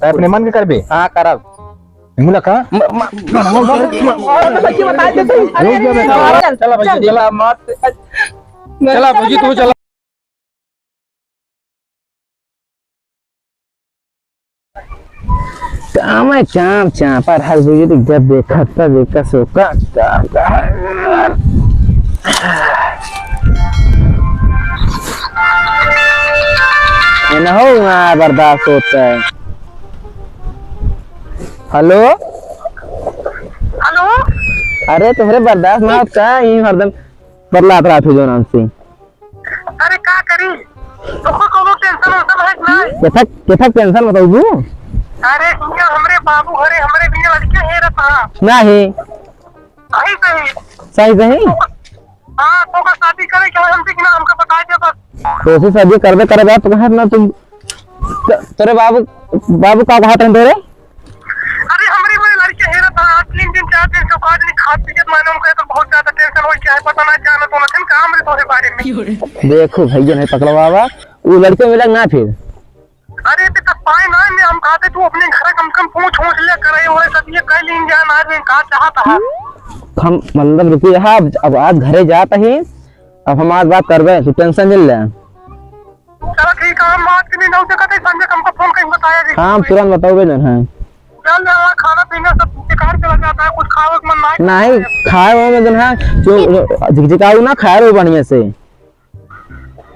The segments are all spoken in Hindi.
अपने मन के करबे। हाँ करब मुला का चला भौजी चला मत चला भौजी तू चला। मैं चाप चाप पर हर बुजुर्ग जब देखा तब देखा सोका न हो बर्दाश्त होता है। हेलो हेलो, अरे तुम्हारे बर्दाश्त ना होता है ये हरदम बदलात रहा जो नाम से। अरे क्या करी तो कोनो टेंशन होता है ना। कैसा टेंशन बताऊ तू। अरे इहाँ हमरे बाबू हरे हमरे बिना लड़के है रहा नहीं सही सही सही सही। हाँ तो का शादी करे क्या हमसे कि ना हमका बता दे बस। तो उसी शादी करबे करबे तो कहा ना तुम तेरे बाबू बाबू का कहा तेरे। अरे हमरे में लड़के है रहा 3 दिन 4 दिन से काज नहीं खात पीत मालूम करे तो बहुत ज्यादा टेंशन हो क्या है पता ना जाना तो ना काम रे तोरे बारे में। देखो भैया नहीं पकड़ा बाबा वो लड़के मिला ना फिर। अरे ते पाए ना मैं हम कहते तू अपने घर कम कम पूछ ले करे और सब ये कह लीन जान आज में का चाहता है। हम मतलब रुकिए हाँ अब आज घरे जाता ही अब हम आज बात करबे तू टेंशन मिल ले। चलो ठीक है हम बात करनी ना उसे कहते संजय हमको फोन करके बताया जी। हाँ तुरंत बताओगे ना। हाँ चल ना खाना पीना सब बेकार चला जाता है कुछ खावे का मन नहीं खाए वो में दिन है जो झिकझिकाऊ ना खाए रो बढ़िया से।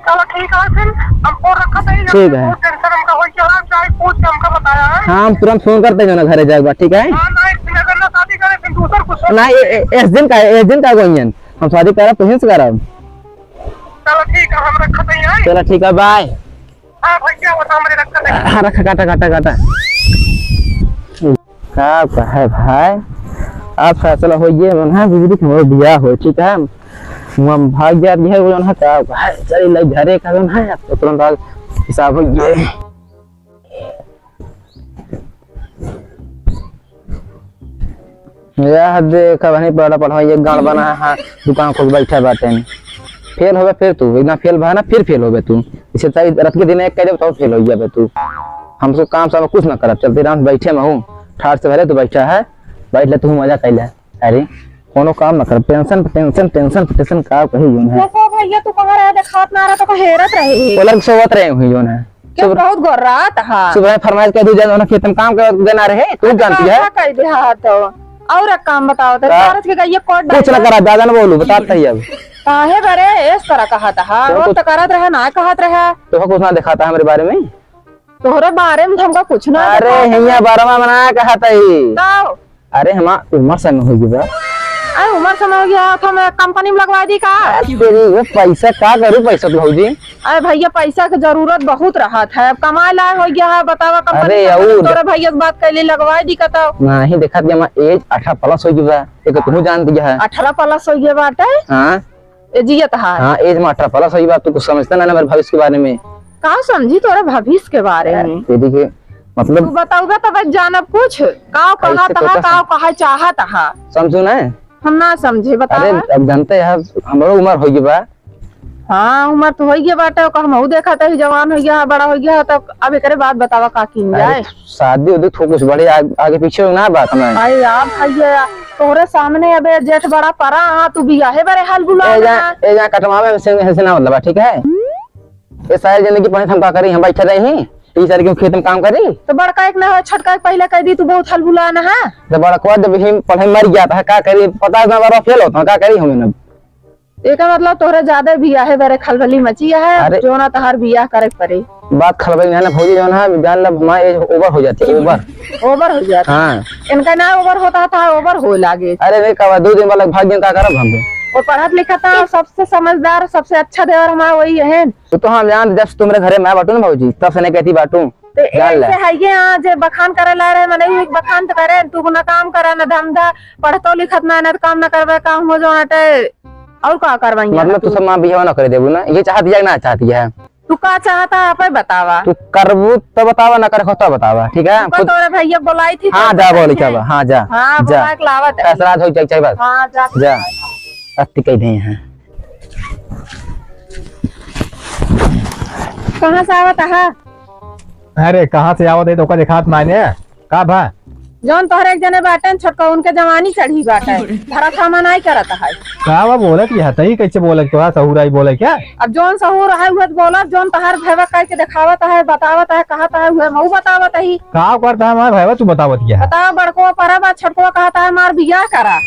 चलो ठीक है फिर हम फोन रखा था ठीक है। टेंशन हमका हो क्या चाहे पूछ के हमका बताया है। हाँ हम तुरंत फोन करते जो ना घरे जाएगा ठीक है। हां ना एक दिन अगर ना शादी करे फिर दूसरा कुछ ना इस दिन का गोइन हम शादी करा तो हिंस करा। चलो ठीक है हम रखा था यहां। चलो ठीक है बाय। हां भैया वो हमरे रखा था। हाँ रखा काटा काटा काटा का है भाई आप फैसला हो ये मन बिजली के बिया हो ठीक है हम भाग गया है वो ना का भाई चल ले घरे का है तो तुरंत हिसाब हो गया। यह देखा बनी पड़ा पढ़ा ये गाड़ बना है दुकान खोल बैठा बाटे फेल होवे फिर तू इतना फेल भा ना फिर फेल होवे तू इसे तारी रात के दिन एक कह बताओ फेल हो गया तू हमको काम सब कुछ ना करब चलते रात बैठे में हूँ ठाड़ से भले तू बैठा है बैठ ले तू मजा कैले अरे कोनो काम ना कर टेंशन टेंशन टेंशन टेंशन का कही जोन है। देखो भैया तू कहां रहा दिखात ना रहा तो हेरत रहे पलक सोवत रहे हुई जोन है क्या बहुत गोर्रात हा सुबह फरमाइश कर दू जाना खेत में काम कर देना रहे तू जानती है कर दे हां तो और एक काम बताओ तो भारत के ये कोड कुछ ना करा दादा ने बोलू बताता ही अब काहे बरे इस तरह कहा था वो तो करत रहे ना कहत रहे तो कुछ ना दिखाता है मेरे बारे में तोहरे बारे में हमका कुछ ना अरे हिया बारवा मना कहता ही बताओ। अरे हम उम्र संग हो गई अरे उम्र समय हो गया तो मैं कंपनी में लगवा दी का तेरी वो पैसा का करूं पैसा तो भौजी। अरे भैया पैसा की जरूरत बहुत रहा था अब कमाए लायक हो गया है बतावा कंपनी तोरे भैया बात कैली लगवा दी का तो नहीं देखा दिया एज 18 प्लस हो गया एक तू जानती है 18 प्लस हो गया बाटे। हां जियत है हां एज में 18 प्लस हो गया तू कुछ समझता ना मेरे भविष्य के बारे में का समझी तोरे भविष्य के बारे में तेरी के मतलब तू बताऊगा तब जानब कुछ का कहा तहा का कहा चाहत हा समझू ना हम ना समझे बता। अरे अब जानते हैं हमरो उम्र हो गई बा। हाँ उम्र तो हो गया बाटे कहमहू देखा था जवान हो गया बड़ा हो गया तब अब एकरे बात बतावा का किन जाए शादी उदी थोड़ा कुछ बड़े आगे पीछे ना बात हमें भाई आप भैया तोरे सामने अबे जेठ बड़ा परा तू बियाहे बड़े हाल बुला ए जा कटवा में से ना मतलब ठीक है ये सारी जिंदगी पढ़े हम का करी हम बैठे रही ती सारी क्यों खेत में काम करी तो बड़का एक ना हो छटका पहले कह दी तू बहुत हल बुला ना है तो बड़का जब हम पढ़े मर गया था का करी 50 ना बार फेल होता का करी हम ना एक मतलब तोरे ज्यादा बियाहे बड़े खलबली मची है जो ना तहार बियाह करे पड़े बात खलबली ना भौजी जो ना जान लब हमारे एज ओवर हो जाती है ओवर हो जाता हां इनका ना ओवर होता था ओवर हो लागे। अरे नहीं कहा 2 दिन बाद भाग्य का करब हम और पढ़त लिखत सबसे समझदार सबसे अच्छा देवर हमारा वही है तो हम जान जब तुम मेरे घरे मैं बाटू ना भौजी तब से नहीं कहती बाटू जान ले है ये आज बखान करे ला रहे मने एक बखान तो करे तू ना काम करे ना धंधा पढ़तो लिखत ना ना काम ना करबे काम हो जाटे और का करवाई मतलब तू सब मां बियाह ना करे देबू ना ये चाहती है ना चाहती है तू का चाहता है आप बतावा तू करबू तो बतावा ना करे तो बतावा ठीक है खुद तोरे भैया बुलाई थी हां जा बोली क्या हां जा हां जा लावत फैसला हो जाए चाहिए बस हां जा अति कह दे हैं कहां से आवत है अरे कहाँ से आवत है तो दिखात मायने का भा जौन तोहरे एक जने बाटे छोटका उनके जवानी चढ़ी बाटे भरा थामा नहीं करता है। का वो बोलत यह तही कैसे बोलत तो सहुराई बोले क्या? अब जौन सहूर है हुए बोला जौन तहार भैया कह के दिखावत है बतावत है कहता है हुए मऊ बतावत है का करता है हमारा भाई तू बतावत क्या? बताओ बड़को परबा छोटको कहता है मार बियाह करा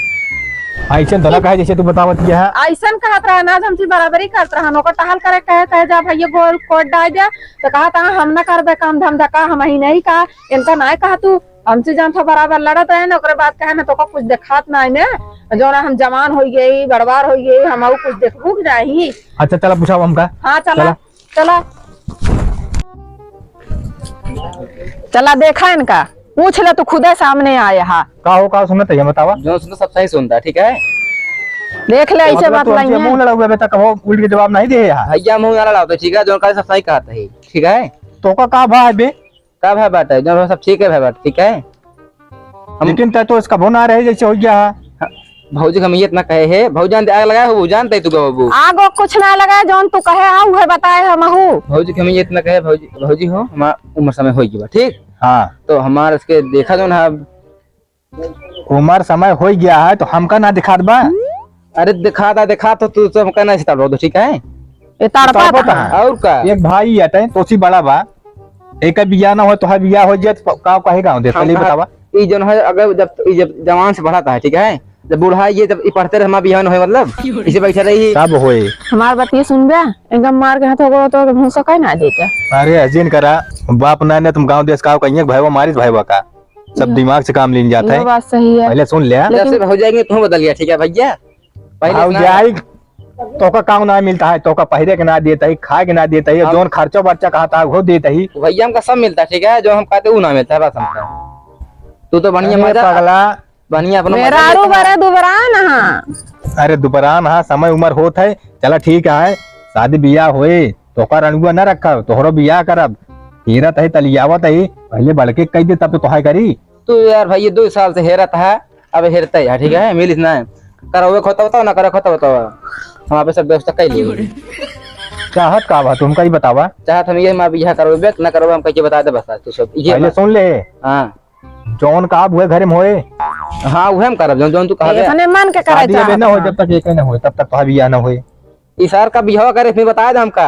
ऐसे धला कहे जैसे तू बतावत क्या है? ऐसन कहत रहा ना हमसे बराबरी करत रहा ओकर टहल करे कहे जा भैया गोल कोट डाल दे तो कहता हम न करबे काम धम धका हम ही नहीं कहा इनका ना कहा तू हमसे जान था बराबर लड़त रहे ना ओकरे बात कहे ना तो कुछ दिखात ना ने जो ना हम जवान हो गई बड़वार हो गई हम कुछ देखबू जाही। अच्छा चला पूछा हमका। हाँ चला चला चला देखा इनका पूछ ले तू खुदे सामने आया हा का सुनत है बतावा? जो सुनो सब सही सुनता ठीक है। देख ले ऐसे बात मुंह नहीं लड़ा हुआ बेटा कहो उल्ट के जवाब नहीं दे यार। भैया मुंह ना लड़ाओ तो ठीक है, जो का सब सही कहता है ठीक है। तो का भा है बे? का भाई बात है जो सब ठीक है भाई बात ठीक है। लेकिन तय तो इसका बोना रहे जैसे हो गया है। भौजी हम ये इतना कहे है भौजान आग लगाए हो जानते तू बाबू आगो कुछ ना लगा जौन तू कहे आऊ है बताए हम हूँ भौजी हम ये इतना कहे भौजी हो हमारा उम्र समय हो गया ठीक। हाँ तो हमारे इसके देखा जो ना उम्र समय हो गया है तो हमका ना दिखा बा। अरे दिखा तो तू सब कहना सिता दो ठीक है। ये तड़पा था। और का एक भाई है तो सी बड़ा बा एक बिया ना हो तो बिया हो जाए तो का कहेगा दे चलिए बतावा। ये जो है अगर जब जवान से बढ़ाता है ठीक है जब बूढ़ा ये जब पढ़ते रहे हमारा बिया न हो मतलब इसे बैठा रही सब होए हमार बतिया सुन बे एकदम मार के हाथ हो तो मुंह से कह ना देते। अरे अजीन करा बाप ना ने तुम गांव देश का कहिए भाई मारिस भाई का सब दिमाग से काम लेन जाता ये है। बात सही है पहले सुन ले जैसे हो जाएंगे तुम बदल गया ठीक है भैया पहले जाई तो का काम ना मिलता है तो का पहरे के ना देता है खाए के ना देता है जोन खर्चा बच्चा कहता है वो देता ही भैया हमका सब मिलता है ठीक है जो हम कहते वो ना मिलता है बस हमका। तू तो बढ़िया पगला बढ़िया अपना मेरा आरू बरे दुबरा ना। अरे दुबरान हाँ समय उम्र होत है चला ठीक है शादी बियाह होए तो का रणुआ न रखा तोहरो बियाह करब हेरत है तलियावत है पहले बड़के कह दे तब तो तोहाय करी। तू यार भैया 2 साल से हेरत है अब हेरता है ठीक है मिलिस ना करो खोता बताओ ना करो खोता बताओ हम पे सब व्यवस्था कर लिए चाहत का बा तुमका ही बतावा। चाहत हम ये हमारा बियाह करोगे ना करोगे हम कैसे बता दे बस तू सब ये पहले सुन ले हां जौन का हुए घर में होए हां वो हम करब जौन तू कहबे इसने मन के करे शादी अबे न हो जब तक एक न हो तब तक तो बियाह न होए। इशार का बियाह करे फिर बता दे हमका।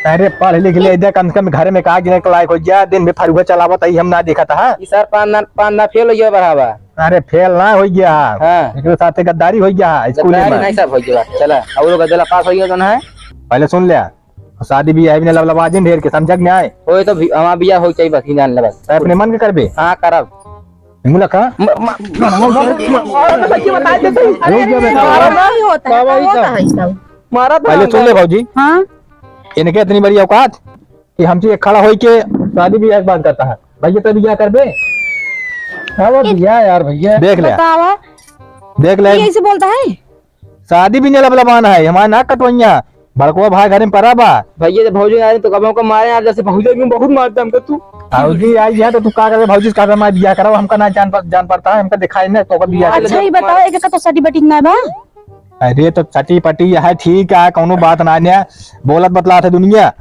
अरे पढ़ लिख ले दे कम से कम घर में का गिने के लायक हो जा दिन में फरुआ चलावत ही हम ना देखा था। इशार पान ना फेल हो गया बराबर। अरे फेल ना हो गया हां एकरे साथे गद्दारी हो गया स्कूल में नहीं सब हो गया चला और गदला पास हो गया है। पहले सुन ले शादी बियाह भी लबलबाजिन ढेर के समझ में आए होए तो हमारा बियाह हो चाहिए बस जान ले बस अपने मन के करबे। हां करब हिंगुला का मारा पहले सुन ले भौजी हाँ इनके इतनी बड़ी औकात कि हमसे खड़ा हो के शादी बियाह की बात करता है भैया तो बियाह करबे। हाँ वो बियाह यार भैया देख ले बतावा देख ले ये ऐसे बोलता है शादी भी नहीं लबलबान है हमारा नाक कटवैया बड़को भाई घर में पड़ा बा भैया जब भौजी आए तो कब हमको मारे यार जैसे भौजी में बहुत मारता हमको तू भौजी आई है तो तू का करे भौजी का मैं बियाह कराओ हमका ना जान पड़ता है हमका दिखाई नहीं तो बियाह अच्छा ही बताओ एक तो सटी बटी ना बा। अरे तो चटी पटी है ठीक है कोनो बात ना है बोलत बतलात है दुनिया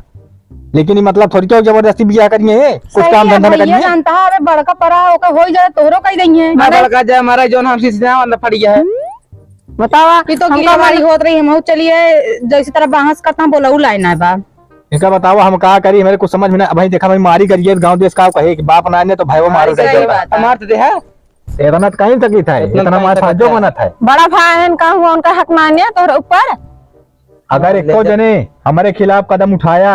लेकिन ये मतलब थोड़ी क्यों जबरदस्ती बियाह करिए कुछ काम धंधा करिए जानता है अरे बड़का परा होकर हो जाए तोरो कह देंगे बड़का जाए हमारा जो हमसे सीधा फट गया है बतावा तो गिरवारी होत रही हम चलिए जैसे तरह बहस करता बोला लाइन है बा इनका बताओ हम कहा करी मेरे कुछ समझ में ना भाई देखा मैं मारी करिए गांव देश का कहे कि बाप ना ने तो भाई वो मारो हमार तो है इतना कहीं तक ही था इतना हमारे साथ जो बना था। बड़ा भाई का हुआ उनका हक मान्य तोहरे ऊपर अगर एक जने हमारे खिलाफ कदम उठाया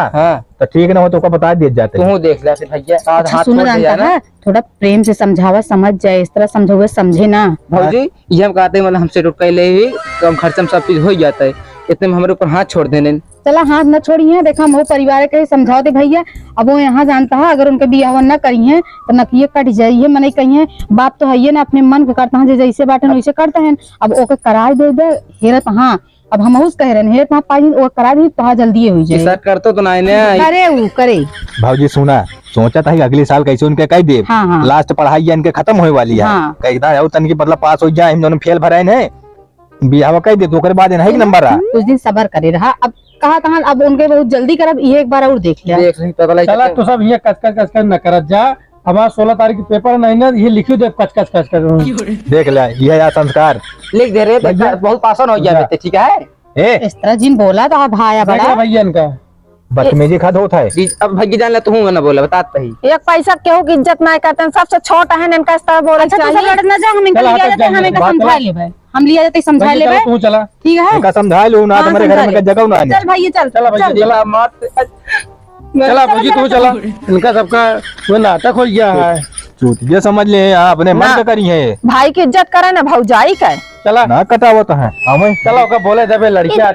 तो ठीक ना हो तो बता दिए जाते तू देख ले भैया अच्छा सुनो जानता है थोड़ा प्रेम से समझावा समझ जाए इस तरह समझोगे समझे ना भौजी ये हम कहते हैं मतलब हमसे रुक ले ही कम खर्च में सब चीज हो जाता है इतने में हमारे ऊपर हाथ छोड़ देने चला हाथ न छोड़िए देखा हम परिवार के समझाओ दे भैया अब वो यहाँ जानता है अगर उनके बियाह न करिए तो नकिए कट जाइए मन कहिए बाप तो है ना अपने मन के करता है जैसे बाटे वैसे करते हैं अब ओके करार दे दे हेरत हाँ अब हम उस कह रहे हैं हेरत पाई वो करा दी तो जल्दी हो जाए करते तो ना करे वो करे भाजी सुना सोचा था अगले साल कैसे उनके कह दे लास्ट पढ़ाई इनके खत्म होने वाली है कहता है तन की मतलब पास हो जाए हम दोनों फेल भराए हैं बियाह कह दे तो ओकरे बाद नहीं नंबर आ कुछ दिन सबर करे रहा। अब कहा कहाँ अब उनके बहुत जल्दी करब, ये एक बार और देख लिया। देख रही पता लग चला तो सब ये कच न करत जा। हमारा 16 तारीख के पेपर नहीं ना, ये लिखी दे कच देख ले ये या संस्कार लिख दे रे, बहुत पासन हो गया बेटे, ठीक है। ए इस तरह जिन बोला तो भाया बड़ा भैया इनका। बदतमीजी खाद होता है। अब भगी जान ले तू ना बोला बता ही। एक पैसा केहू की इज्जत नहीं करते हैं, सबसे छोटा है इनका इस तरह बोलना अच्छा तो चाहिए। लड़ ना जा, हम इनका चला, लिया हटक जाते, हम जाएंगे, इनका बात समझा लेबे, हम लिया जाते समझा भैया लेबे, चला, तू चला। ठीक है। इनका समझा लो ना, हाँ, तुम्हारे घर में समझा जगह ना आने। चल भैया चल चला भैया चला मत चला भौजी तू चला। इनका सबका वो नाटक हो गया है। ये समझ ले हाँ, अपने मन ना। का करी है भाई की इज्जत करे ना भौजाई का। चला ना कटावत है हमें चला ओका बोले दबे लड़किया